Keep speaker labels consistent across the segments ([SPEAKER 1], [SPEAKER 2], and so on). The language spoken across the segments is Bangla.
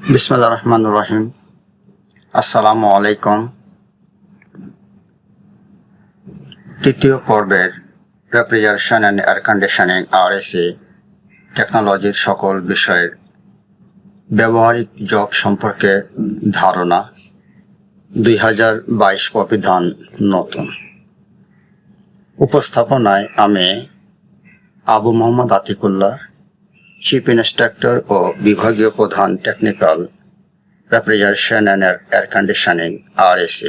[SPEAKER 1] বিসমিল্লাহির রহমানির রহিম। আসসালামু আলাইকুম। তৃতীয় পর্বের refrigeration and air conditioning RAC টেকনোলজির সকল বিষয়ের ব্যবহারিক জব সম্পর্কে ধারণা 2022 অভিধান নতুন। উপস্থাপনায় আমি আবু মোহাম্মদ আতিকুল্লাহ, চিফ ইন্সট্রাক্টর ও বিভাগীয় প্রধান technical refrigeration and air conditioning RAC,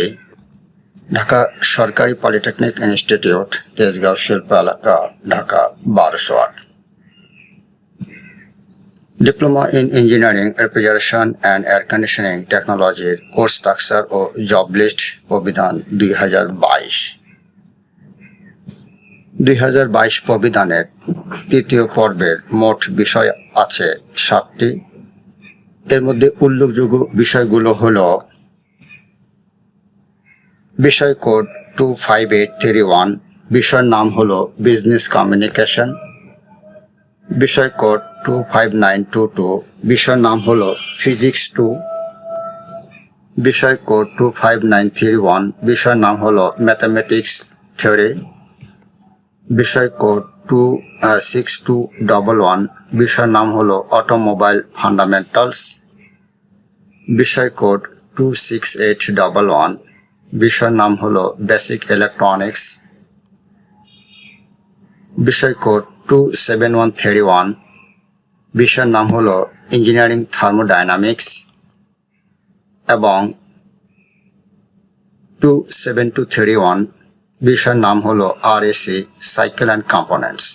[SPEAKER 1] Dhaka সরকারি পলিটেকনিক ইনস্টিটিউট, তেজগাঁও শিল্প এলাকা, Dhaka 1208। Diploma in engineering refrigeration and air conditioning টেকনোলজির কোর্স স্ট্রাকচার ও জব লিস্ট অভিধান 2022 অভিধানের তৃতীয় পর্বের মোট বিষয় আছে 7টি। এর মধ্যে উল্লেখযোগ্য বিষয়গুলো হলো: বিষয় কোড 25831, বিষয়ের নাম হলো বিজনেস কমিউনিকেশন। বিষয় কোড 25922, বিষয়ের নাম হলো ফিজিক্স 2। বিষয় কোড 25931, বিষয়ের নাম হলো ম্যাথামেটিক্স থিওরি। বিষয় কোড 26211, বিষয়ের নাম হলো অটোমোবাইল ফান্ডামেন্টালস। বিষয় কোড 26811, বিষয়ের নাম হলো বেসিক ইলেকট্রনিক্স। বিষয় কোড 27131, বিষয়ের নাম হলো ইঞ্জিনিয়ারিং থার্মোডাইনামিক্স। এবং 27231, বিষয়ের নাম হলো RAC সাইকেল অ্যান্ড কম্পোনেন্টস।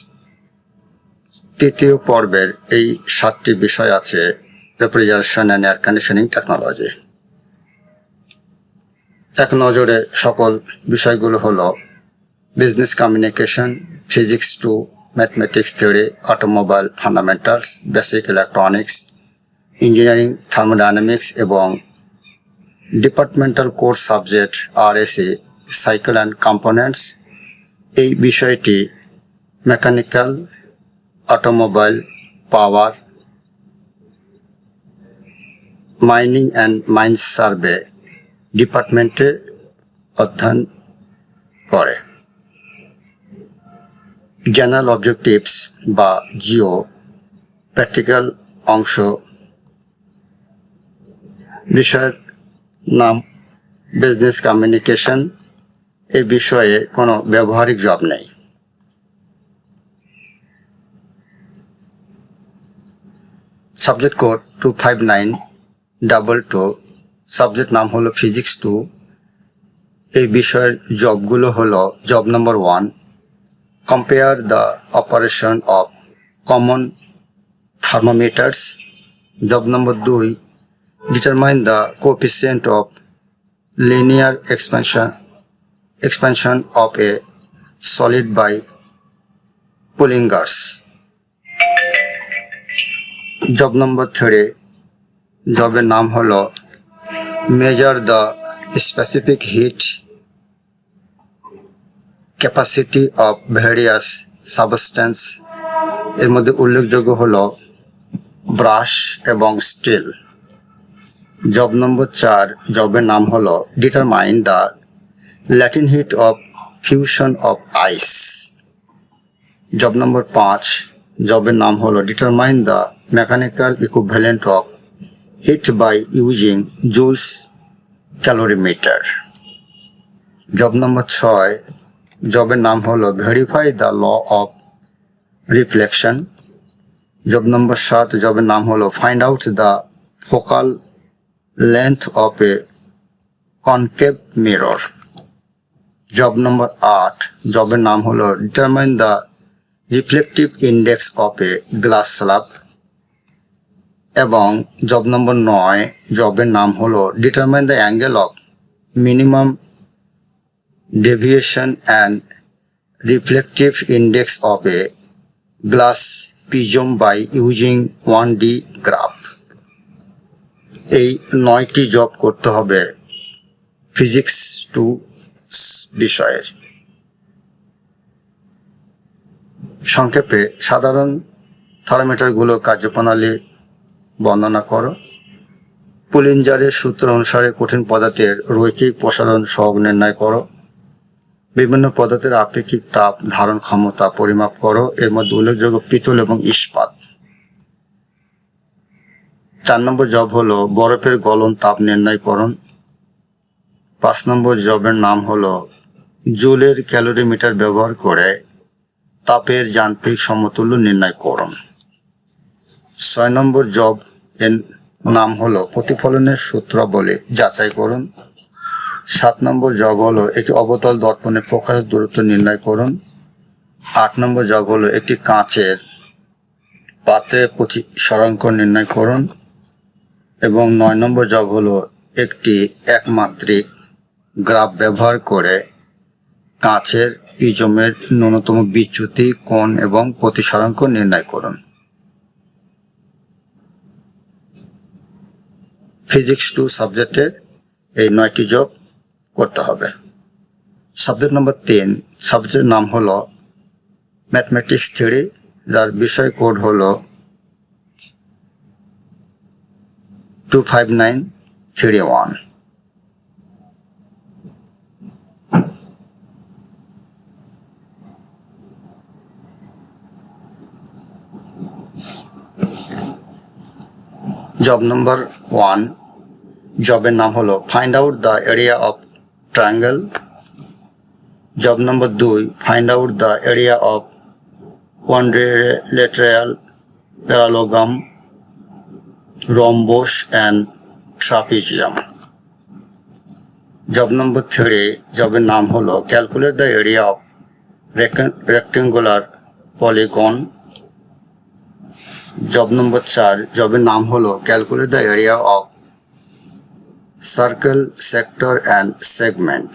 [SPEAKER 1] তৃতীয় পর্বের এই 7টি বিষয় আছে refrigeration and air conditioning technology. এক নজরে সকল বিষয়গুলো হলো business communication, physics 2, mathematics theory, automobile fundamentals, basic electronics, engineering thermodynamics এবং departmental course subject RAC cycle and components. এই বিষয়টি mechanical, automobile, power, mining and mines survey ডিপার্টমেন্টে অধ্যয়ন করে। জেনারেল অবজেক্টিভস বা জিও প্র্যাকটিক্যাল অংশ। বিষয়ের নাম বিজনেস কমিউনিকেশন। এই বিষয়ে কোনো ব্যবহারিক জব নেই। সাবজেক্ট কোড 25922, সাবজেক্ট নাম হলো ফিজিক্স 2। এই বিষয়ের জবগুলো হলো: job number 1, compare the operation of common thermometers. Job number 2, determine the coefficient of linear expansion of a solid by Pullinger's. Job number 3, জবের নাম হলো measure the specific heat capacity of various substance. এর মধ্যে উল্লেখযোগ্য হলো ব্রাশ এবং স্টিল। জব নম্বর 4, জবের নাম হলো determine the latent heat of fusion of ice. Job number 5, জবের নাম হলো determine the mechanical equivalent of heat by using Joule's calorimeter. Job number 6, জবের নাম হলো verify the law of reflection. Job number 7, জবের নাম হলো find out the focal length of a concave mirror. Job number 8, জবের নাম হলো determine the reflective index of a glass slab. এবং জব নম্বর 9, জবের নাম হলো determine the angle of minimum deviation and reflective index of a glass prism by using 1D graph. এই 9টি জব করতে হবে ফিজিক্স 2 বিষয়ের। সংক্ষেপে সাধারণ থার্মোমিটারগুলো কার্যপ্রণালী বর্ণনা করো। পুলিঞ্জারের সূত্র অনুসারে কঠিন পদার্থের রৈখিক প্রসারণ সহগ নির্ণয় করো। বিভিন্ন পদার্থের আপেক্ষিক তাপ ধারণ ক্ষমতা পরিমাপ করো। এর মধ্যে উল্লেখযোগ্য পিতল এবং ইস্পাত। 4 নম্বর জব হলো বরফের গলন তাপ নির্ণয় করুন। 5 নম্বর জবের নাম হলো জুলের ক্যালোরিমিটার ব্যবহার করে তাপের যান্ত্রিক সমতুল্য নির্ণয় করুন। 6 নম্বর জব এর নাম হলো প্রতিফলনের সূত্রাবলী যাচাই করুন। 7 নম্বর জব হলো একটি অবতল দর্পণের প্রকাশ দূরত্ব নির্ণয় করুন। 8 নম্বর জব হলো একটি কাঁচের পাত্রের প্রতিসরাঙ্ক নির্ণয় করুন। এবং 9 নম্বর জব হলো একটি একমাত্রিক গ্রাফ ব্যবহার করে কাঁচের প্রিজমের ন্যূনতম বিচ্যুতি কোণ এবং প্রতিসরাঙ্ক নির্ণয় করুন। ফিজিক্স 2 সাবজেক্টের এই 9টি জব করতে হবে। সাবজেক্ট নম্বর 3 সাবজেক্টের নাম হলো ম্যাথমেটিক্স 3, যার বিষয় কোড হলো 25931। জব নম্বর 1 জবের নাম হলো find out the area of triangle. Job number 2 find out the area of quadrilateral parallelogram, rhombus and trapezium। Job number 3 জবের নাম হলো calculate the area of rectangular polygon। Job নম্বর 4 জবের নাম হলো calculate the area of circle sector and segment.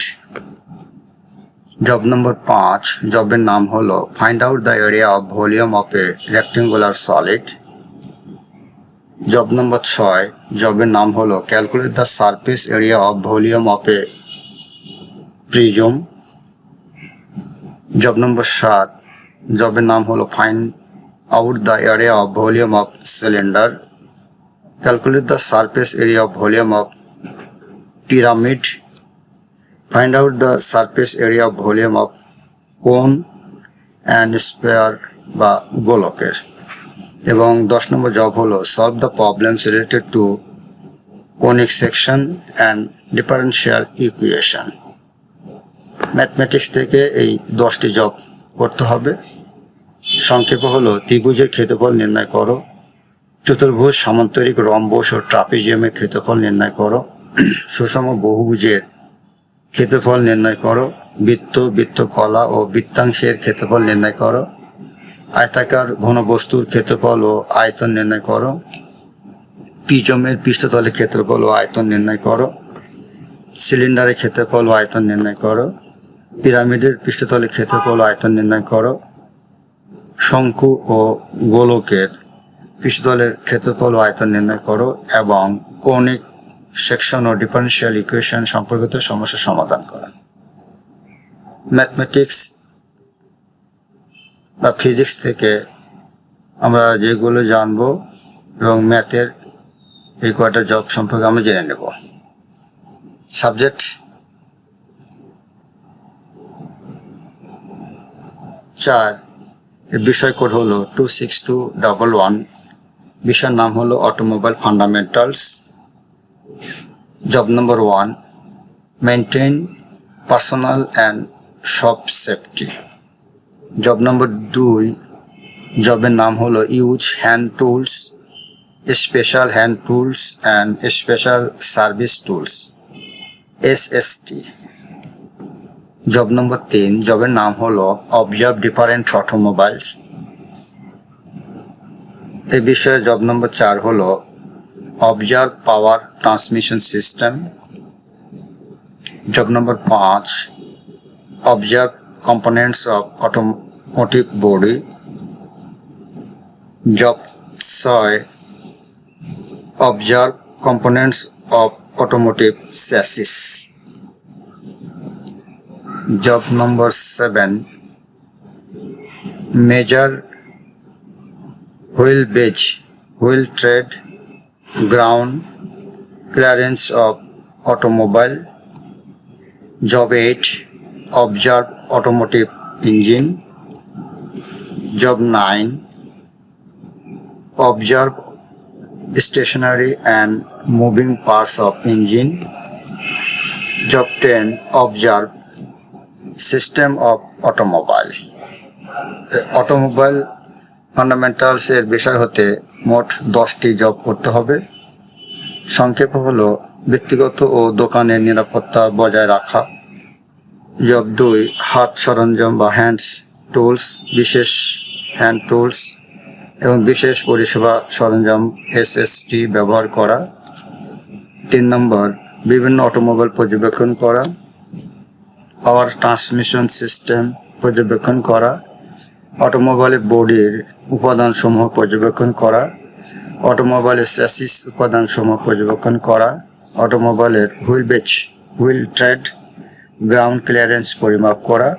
[SPEAKER 1] Job number 5 জবের নাম হলো find out the area of volume of A rectangular solid. Job number 6 জবের নাম হলো calculate the surface area of volume of A prism. Job number 7 জবের নাম হলো find out the area of volume of cylinder, calculate the surface area of volume of pyramid, find out the surface area of volume of cone and sphere বা গোলকের। এবং 10 নম্বর জব হলো solve the problems related to conic section and differential equation। Mathematics থেকে এই 10টি জব করতে হবে। সংক্ষেপ হলো ত্রিভুজের ক্ষেত্রফল নির্ণয় করো, চতুর্ভুজ সামান্তরিক রম্বস ও ট্রাপিজিয়ামের ক্ষেত্রফল নির্ণয় করো, সুষম বহুভুজের ক্ষেত্রফল নির্ণয় করো, বৃত্ত বৃত্তকলা ও বৃত্তাংশের ক্ষেত্রফল নির্ণয় করো, আয়তাকার ঘনবস্তুর ক্ষেত্রফল ও আয়তন নির্ণয় করো, প্রিজমের পৃষ্ঠতলের ক্ষেত্রফল ও আয়তন নির্ণয় করো, সিলিন্ডারের ক্ষেত্রফল ও আয়তন নির্ণয় করো, পিরামিডের পৃষ্ঠতলের ক্ষেত্রফল ও আয়তন নির্ণয় করো, শঙ্কু ও গোলকের পৃষ্ঠতলের ক্ষেত্রফল ও আয়তন নির্ণয় করো এবং কৌণিক সেকশন ও ডিফারেনশিয়াল ইকুয়েশন সম্পর্কিত সমস্যা সমাধান করো। ম্যাথমেটিক্স বা ফিজিক্স থেকে আমরা যেগুলো জানবো এবং ম্যাথের এই কয়টা জব সম্পর্কে আমরা জেনে নেব। সাবজেক্ট 4 এর বিষয় কোড হলো 26211। বিষয়ের নাম হলো automobile fundamentals. Job number 1 maintain personal and shop safety. Job number 2 জবের নাম হলো use hand tools, special hand tools and special service tools SST। Job number 3 জবের নাম হলো অবজার্ভ ডিফারেন্ট অটোমোবাইলস। এই বিষয়ে জব নম্বর 4 হলো observe power transmission system. Job number 5 observe components of automotive body. Job 6 observe components of automotive chassis. Job number 7 measure wheelbase, wheel tread, ground clearance of automobile. Job 8, observe automotive engine. Job 9, observe stationary and moving parts of engine. Job 10, observe system of automobile. Automobile fundamentals এর বিষয় হতে মোট 10টি জব করতে হবে। সংক্ষেপ হলো ব্যক্তিগত ও দোকানের নিরাপত্তা বজায় রাখা। জব 2, হাত সরঞ্জাম বা হ্যান্ডস টুলস, বিশেষ হ্যান্ড টুলস এবং বিশেষ পরিষেবা সরঞ্জাম SST ব্যবহার করা। 3 নম্বর, বিভিন্ন অটোমোবাইল পর্যবেক্ষণ করা। পাওয়ার ট্রান্সমিশন সিস্টেম পর্যবেক্ষণ করা। অটোমোবাইলের বডির উপাদানসমূহ পর্যবেক্ষণ করা। অটোমোবাইলের চ্যাসিস উপাদানসমূহ পর্যবেক্ষণ করা। অটোমোবাইলের হুইল ট্রেড গ্রাউন্ড ক্লিয়ারেন্স পরিমাপ করা।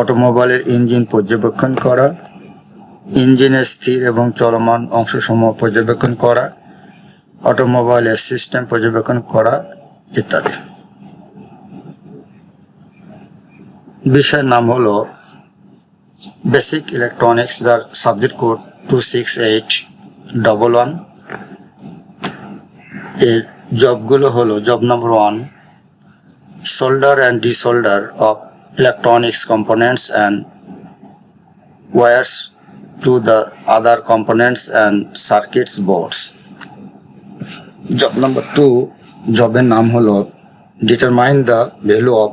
[SPEAKER 1] অটোমোবাইলের ইঞ্জিন পর্যবেক্ষণ করা। ইঞ্জিনের স্থির এবং চলমান অংশসমূহ পর্যবেক্ষণ করা। অটোমোবাইলের সিস্টেম পর্যবেক্ষণ করা ইত্যাদি। বিষয়ের নাম হলো বেসিক ইলেকট্রনিক্স, যার সাবজেক্ট কোড 26811। এর জবগুলো হলো job number 1, solder and desolder of electronics components and wires to the other components and circuits boards. Job number 2, জবের নাম হলো determine the value of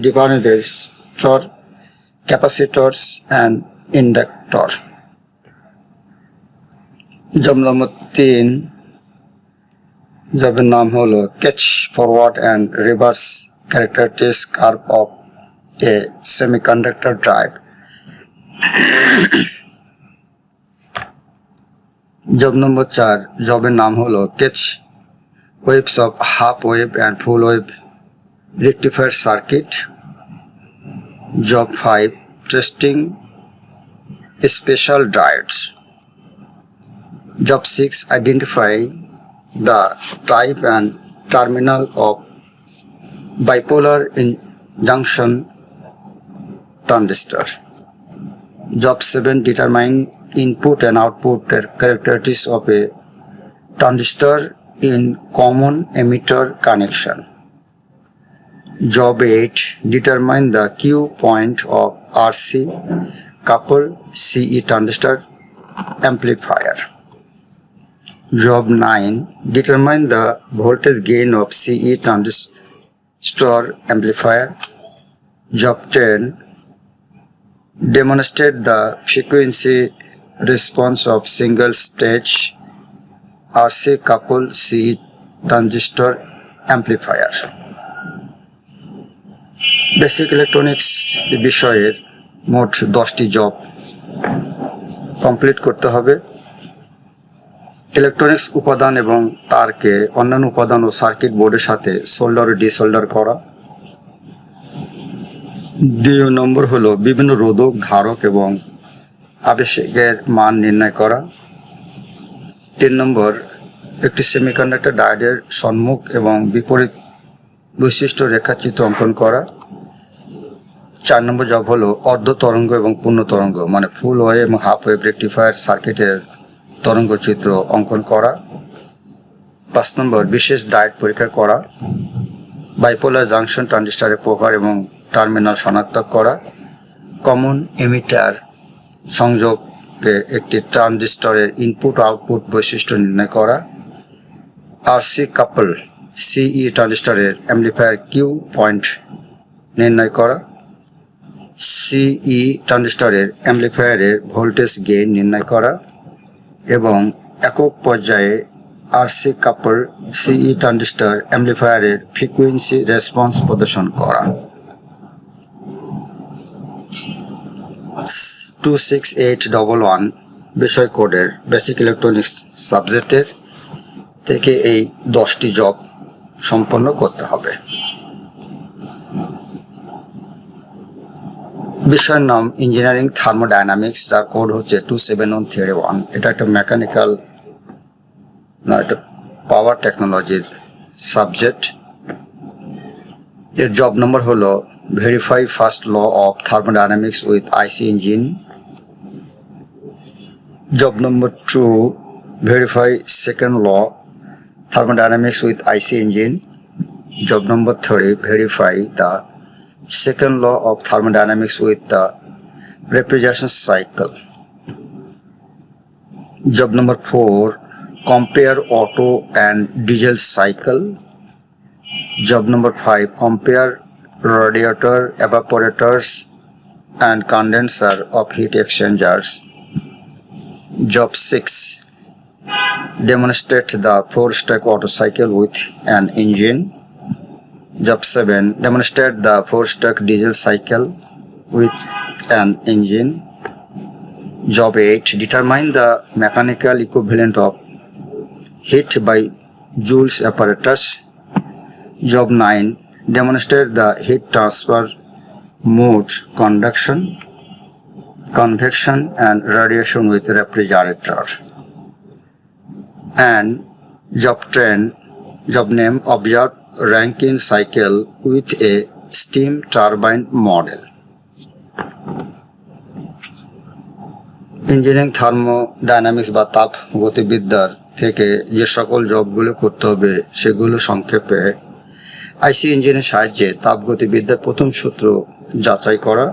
[SPEAKER 1] different resistor, capacitors and inductor. Job number 3, জবের নাম হলো catch forward and reverse characteristics curve of a semiconductor drive. Job নম্বর 4, জবের নাম হলো catch waves of half wave and full wave rectifier circuit. Job 5, testing special diodes. Job 6, identify the type and terminal of bipolar junction transistor. Job 7, determine input and output characteristics of a transistor in common emitter connection. Job 8, determine the Q point of RC coupled CE transistor amplifier. Job 9, determine the voltage gain of CE transistor amplifier. Job 10, demonstrate the frequency response of single stage RC coupled CE transistor amplifier. Basic electronics বিষয়ের মোট 10টি জব কমপ্লিট করতে হবে। ইলেকট্রনিক্স উপাদান এবং তারকে অন্যান্য উপাদান ও সার্কিট বোর্ডের সাথে সোল্ডার ও ডিসোল্ডার করা। 2 নম্বর হলো বিভিন্ন রোধক, ধারক এবং আবেশকের মান নির্ণয় করা। 3 নম্বর, একটি সেমিকন্ডাক্টর ডায়োডের সম্মুখ এবং বিপরীত বৈশিষ্ট্য রেখাচিত্র অঙ্কন করা। 4 নম্বর জব হলো অর্ধ তরঙ্গ এবং পূর্ণ তরঙ্গ মানে ফুল ওয়েভ এবং হাফ ওয়েভ রেকটিফায়ার সার্কিটের তরঙ্গ চিত্র অঙ্কন করা। 5 নম্বর, বিশেষ ডায়োড পরীক্ষা করা। বাইপোলার জাংশন ট্রানজিস্টরের প্রকার এবং টার্মিনাল শনাক্ত করা। কমন এমিটার সংযোগে একটি ট্রানজিস্টরের ইনপুট আউটপুট বৈশিষ্ট্য নির্ণয় করা। আরসি কাপল সিই ট্রানজিস্টরের অ্যাম্পলিফায়ার কিউ পয়েন্ট নির্ণয় করা। সিই ট্রানজিস্টরের অ্যাম্পলিফায়ারের ভোল্টেজ গেইন নির্ণয় করা এবং একক পর্যায়ে আরসি কাপল সিই ট্রানজিস্টর অ্যাম্পলিফায়ারের ফ্রিকোয়েন্সি রেসপন্স প্রদর্শন করা। 26811 বিষয় কোডের বেসিক ইলেকট্রনিক্স সাবজেক্টের থেকে এই 10টি জব সম্পন্ন করতে হবে। বিষয়ের নাম ইঞ্জিনিয়ারিং থার্মোডাইনামিক্স, যার কোড হচ্ছে 27131। এটা একটা মেকানিক্যাল না, এটা পাওয়ার টেকনোলজির সাবজেক্ট। এর জব নম্বর হলো verify first law of thermodynamics with IC engine. Job number 2, verify second law thermodynamics with IC engine. Job number 3, verify the second law of thermodynamics with the refrigeration cycle. Job number 4, compare Otto and diesel cycle. Job number 5, compare radiator, evaporators and condenser of heat exchangers. Job 6, demonstrate the 4-stroke Otto cycle with an engine. Job 7, demonstrate the 4-stroke diesel cycle with an engine. Job 8, determine the mechanical equivalent of heat by Joule's apparatus. Job 9, demonstrate the heat transfer mode, conduction, convection and radiation with refrigerator. And job 10, job name, observe Rankine cycle with a steam turbine model. Engineering thermodynamics বা তাপ গতিবিদ্যার থেকে যে সকল জবগুলো করতে হবে সেগুলো সংক্ষেপে: আইসি ইঞ্জিনের সাহায্যে তাপ গতিবিদ্যার প্রথম সূত্র যাচাই করা।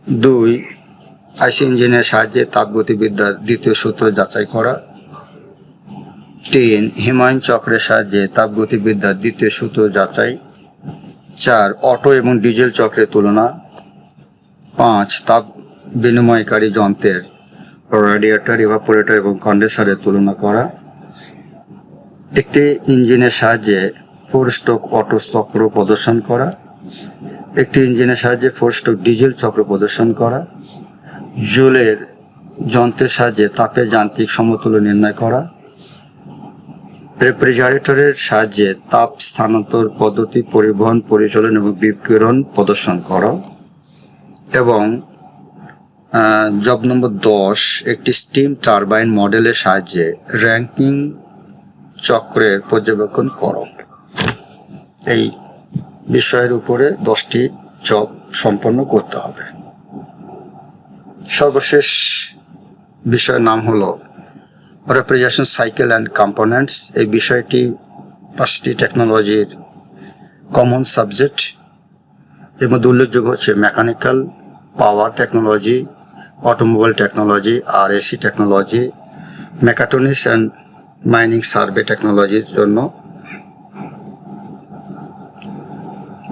[SPEAKER 1] 2, আইসি ইঞ্জিনের সাহায্যে তাপ গতিবিদ্যার দ্বিতীয় সূত্র যাচাই করা। 3, হিমায়ন চক্রের সাহায্যে তাপ গতিবিদ্যার দ্বিতীয় সূত্র যাচাই। 4, অটো এবং ডিজেল চক্রের তুলনা। 5, তাপ বিনিময়কারী যন্ত্রের রেডিয়েটর, ইভাপোরেটর এবং কন্ডেন্সারের তুলনা করা। একটি ইঞ্জিনের সাহায্যে 4-স্ট্রোক অটো চক্র প্রদর্শন করা। একটি ইঞ্জিনের সাহায্যে 4-স্ট্রোক ডিজেল চক্র প্রদর্শন করা। জুলের যন্ত্রের সাহায্যে তাপের যান্ত্রিক সমতুল্য নির্ণয় করা। রেফ্রিজারেটরের সাহায্যে তাপ স্থানান্তর পদ্ধতি, পরিবহন, পরিচালন এবং বিকিরণ প্রদর্শন করা। এবং জব নম্বর 10, একটি স্টিম টারবাইন মডেলের সাহায্যে র্যাঙ্কিং চক্রের পর্যবেক্ষণ করো। এই বিষয়ের উপরে 10টি জব সম্পন্ন করতে হবে। সর্বশেষ বিষয়ের নাম হলো রেফ্রিজারেশন সাইকেল অ্যান্ড কম্পোনেন্টস। এই বিষয়টি 5টি টেকনোলজির কমন সাবজেক্ট। এর মধ্যে উল্লেখযোগ্য হচ্ছে mechanical, power technology, automobile technology, RAC technology, mechatronics and mining survey টেকনোলজির জন্য।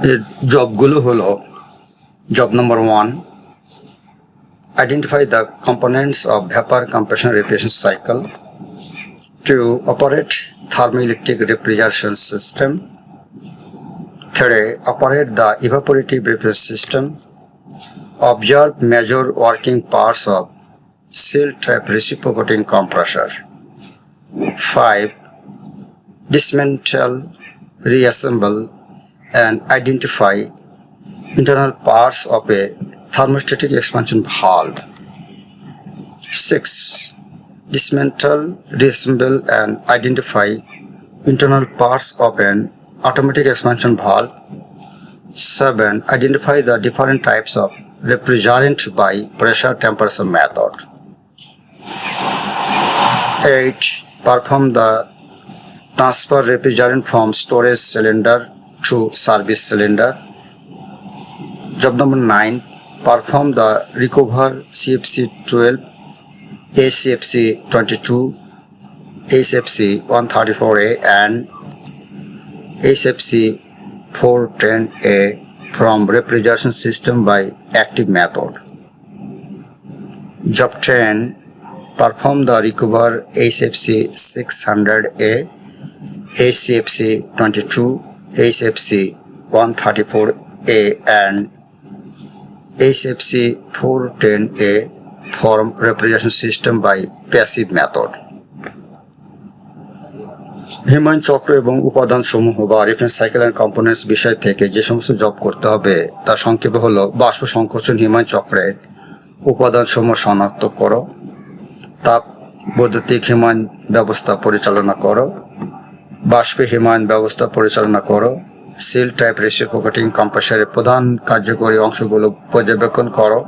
[SPEAKER 1] এর জবগুলো হলো: job number 1, identify the components of vapor compression refrigeration cycle. 2, operate thermoelectric refrigeration system. 3, operate the evaporative refrigeration system. Observe major working parts of seal trap reciprocating compressor. 5, dismantle, reassemble and identify internal parts of a thermostatic expansion valve. 6, dismantle, reassemble and identify internal parts of an automatic expansion valve. 7, identify the different types of refrigerant by pressure temperature method. 8, perform the transfer refrigerant from storage cylinder to service cylinder. Job number 9, perform the recover CFC 12, ACFC 22, ACFC 134A and ACFC 410A from refrigeration system by active method. Job 10, perform the recover ACFC 600A, ACFC 22, ACFC 134A and ACFC 410A from refrigeration system by passive method. হিমায়ন চক্র এবং উপাদান সমূহ বা রেফারেন্স সাইকেল অ্যান্ড কম্পোনেন্টস বিষয় থেকে যে সমস্ত জব করতে হবে তার সংক্ষেপে হলো: বাষ্প সংকোচন হিমায়ন চক্রের উপাদান সমূহ শনাক্ত করো, তাপ বৈদ্যুতিক হিমায়ন ব্যবস্থা পরিচালনা করো, বাষ্পে হিমায়ন ব্যবস্থা পরিচালনা করো। সিল টাইপ রেসিপ্রোকেটিং কম্প্রেসরের প্রধান কার্যকরী অংশগুলো পর্যবেক্ষণ করো।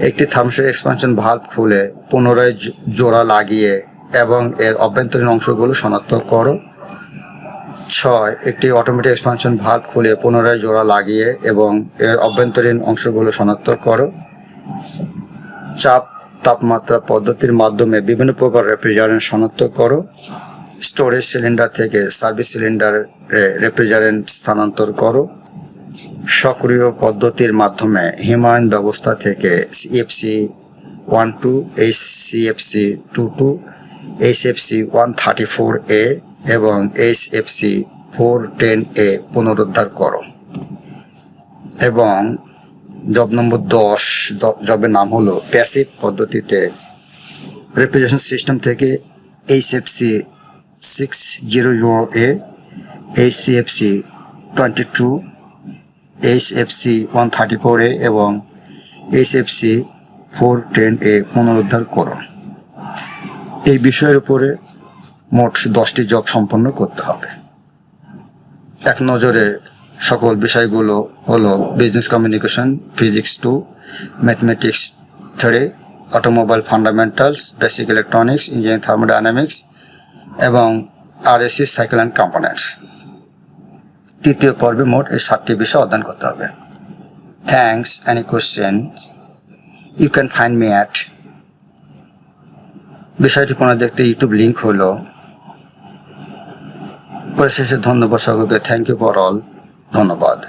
[SPEAKER 1] একটি থার্মোস্ট্যাট এক্সপানশন ভালভ খুলে পুনরায় জোড়া লাগিয়ে এবং এর অভ্যন্তরীণ অংশগুলো শনাক্ত করো। 6. একটি অটোমেটিক এক্সপানশন ভালভ খুলে পুনরায় জোড়া লাগিয়ে এবং এর অভ্যন্তরীণ অংশগুলো শনাক্ত করো। চাপ তাপমাত্রা পদ্ধতির মাধ্যমে বিভিন্ন প্রকার রেফ্রিজারেন্ট শনাক্ত করো। স্টোরেজ সিলিন্ডার থেকে সার্ভিস সিলিন্ডারে রেফ্রিজারেন্ট স্থানান্তর করো। সক্রিয় পদ্ধতির মাধ্যমে হিমায়ন ব্যবস্থা থেকে CFC 12, HCFC 22, HFC 134A এবং HFC 410A পুনরুদ্ধার করো। এবং জব নম্বর 10, জবের নাম হলো প্যাসিভ পদ্ধতিতে রেফ্রিজারেশন সিস্টেম থেকে HFC 600A, HCFC 22, HFC 134A এবং HFC 410A পুনরুদ্ধার করো। এই বিষয়ের উপরে মোট 10টি জব সম্পন্ন করতে হবে। এক নজরে সকল বিষয়গুলো হলো business communication, physics 2, mathematics 3, automobile fundamentals, basic electronics, engineering thermodynamics এবং RSC সাইকেল অ্যান্ড কম্পোনেন্টস। তৃতীয় পর্বে মোট এই 7টি বিষয় অধ্যয়ন করতে হবে। Thanks. Any question you can find me at. বিষয়টি পুনঃ দেখতে ইউটিউব লিঙ্ক হলো। পরিশেষে ধন্যবাদ সকলকে। Thank you for all. ধন্যবাদ।